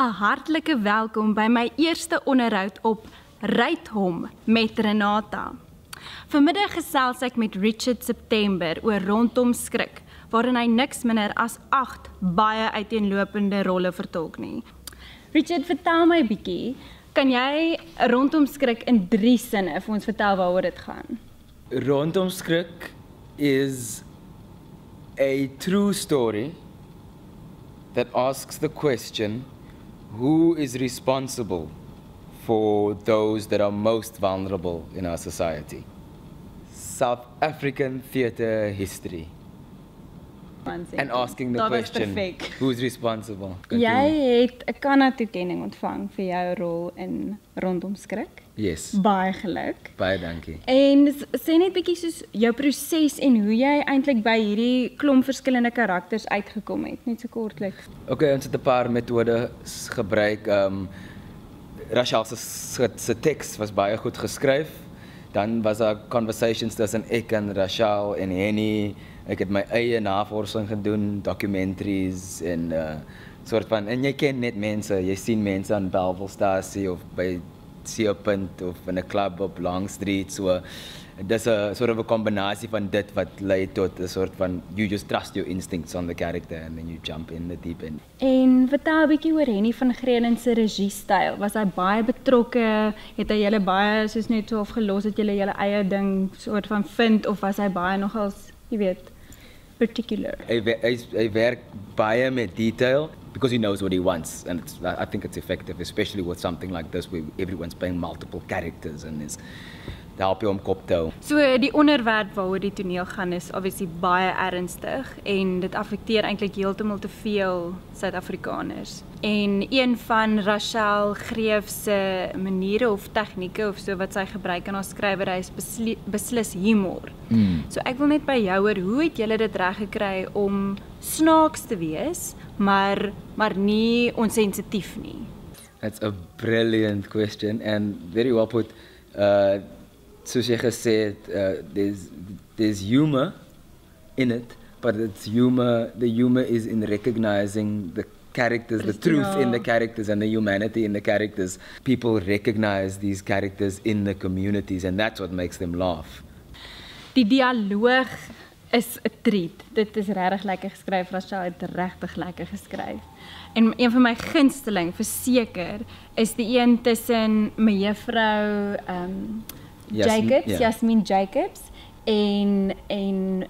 'n hartlike welkom by my eerste onderhoud op Ryt hom met Renata. Vanmiddag gesels ek met Richard September oor Rondom skrik, waarin hy niks minder as 8 baie uiteenlopende rolle vertolk nie. Richard, vertel my 'n bietjie, kan jy Rondom skrik in 3 sinne vir ons vertel waaroor dit gaan? Rondom skrik is a true story that asks the question, who is responsible for those that are most vulnerable in our society? South African theatre history. And asking the question, who's responsible? Jy het 'n Kanna-toekenning ontvang vir jou rol in Rondom skrik. Yes. Baie geluk. Baie dankie. En sê net bietjie soos jou proses en hoe jy eintlik by hierdie klomp verskillende karakters uitgekom het, net so kortliks. Okay, ons het 'n paar metodes gebruik. Rachel se teks was baie goed geskryf. Dan was daar conversations tussen ek en Rachel en Henny. Ek het my eie navorsing gedoen, documentaries en soort van, en jy ken net mense, jy sien mense aan Bellvillestasie of by Seepunt of in 'n klub op Long Street, so dis 'n sort of 'n kombinasie van dit wat lei tot 'n soort van you just trust your instincts on the character and then you jump in the deep end. En vertel 'n bietjie oor Henny van Grenen se regiestyl. Was hy baie betrokke? Het hy julle baie soos net so afgelos dat julle julle eie ding soort van vind, of was hy baie nogals, jy weet, particular? Hy werk baie met detail because he knows what he wants, and I think it's effective, especially with something like this where everyone's playing multiple characters and is help jy om kop te hou. So die onderwerp waaroor die toneel gaan is obviously baie ernstig en dit affekteer eintlik heeltemal te veel Suid-Afrikaners. En een van Rachel Greef se maniere of tegnieke of so wat sy gebruik in haar skrywery is beslis humor. So ek wil net by jou hoor, hoe het julle dit reg gekry om snaaks te wees, maar nie onsensitief nie? That's a brilliant question and very well put. Soos jy gesê het, there's humor in it, but it's the humor is in recognizing the characters, the truth in the characters and the humanity in the characters. People recognize these characters in the communities and that's what makes them laugh. Die dialoog is 'n treat. Dit is regtig lekker geskryf. Rachel het regtig lekker geskryf. En een van my gunsteling verseker is die een tussen mevrou Jasmine Jacobs en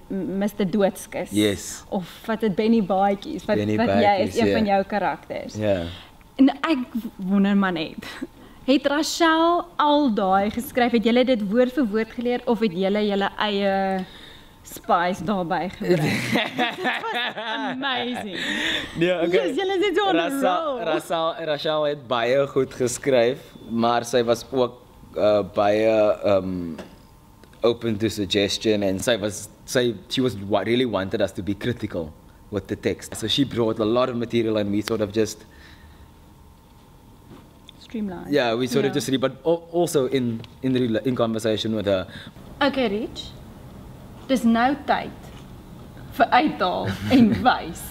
Mr. Doodskus. Yes. Of wat dit Benny Baadjies, wat jy is een van jou karakters. Ja. En ek wonder maar net, het Rachel al daai geskryf, het julle dit woord vir woord geleer of het julle eie spice daarbij gebruik? It was amazing. Nee, okay. Yes, julle is on a roll. Rachel het baie goed geskryf, maar sy was ook baie open to suggestion and she really wanted us to be critical with the text. So she brought a lot of material and we sort of just streamline. Yeah, we sort of just read, but also in conversation with her. Okay, Rich. Dis nou tyd vir uithaal en wys.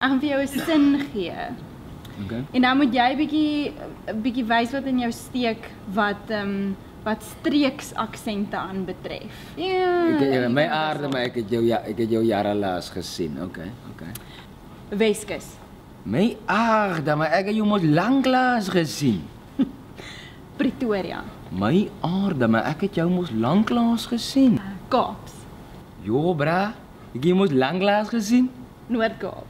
Ek gaan vir jou 'n sin gee. Okay. En dan moet jy bietjie wys wat in jou steek wat streeks aksente aanbetref. Ja, my aarde, maar ek het jou jare laas gesien. Okay. Weskus. My aarde, maar ek het jou mos lanklaas gesien. Pretoria. My aarde, maar ek het jou mos lanklaas gesien. Kaaps. Jo, bra, ek het jou mos lanklaas gesien. Noord-Kaap.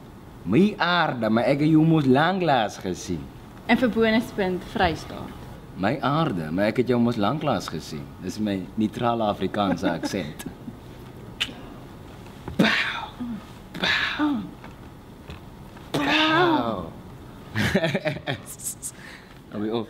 My aarde, maar ek het jou mos lanklaas gesien. En vir bonuspunt Vrystaat. My aarde, maar ek het jou mos lanklaas gesien. Dis my neutrale Afrikaanse aksent. Are we off?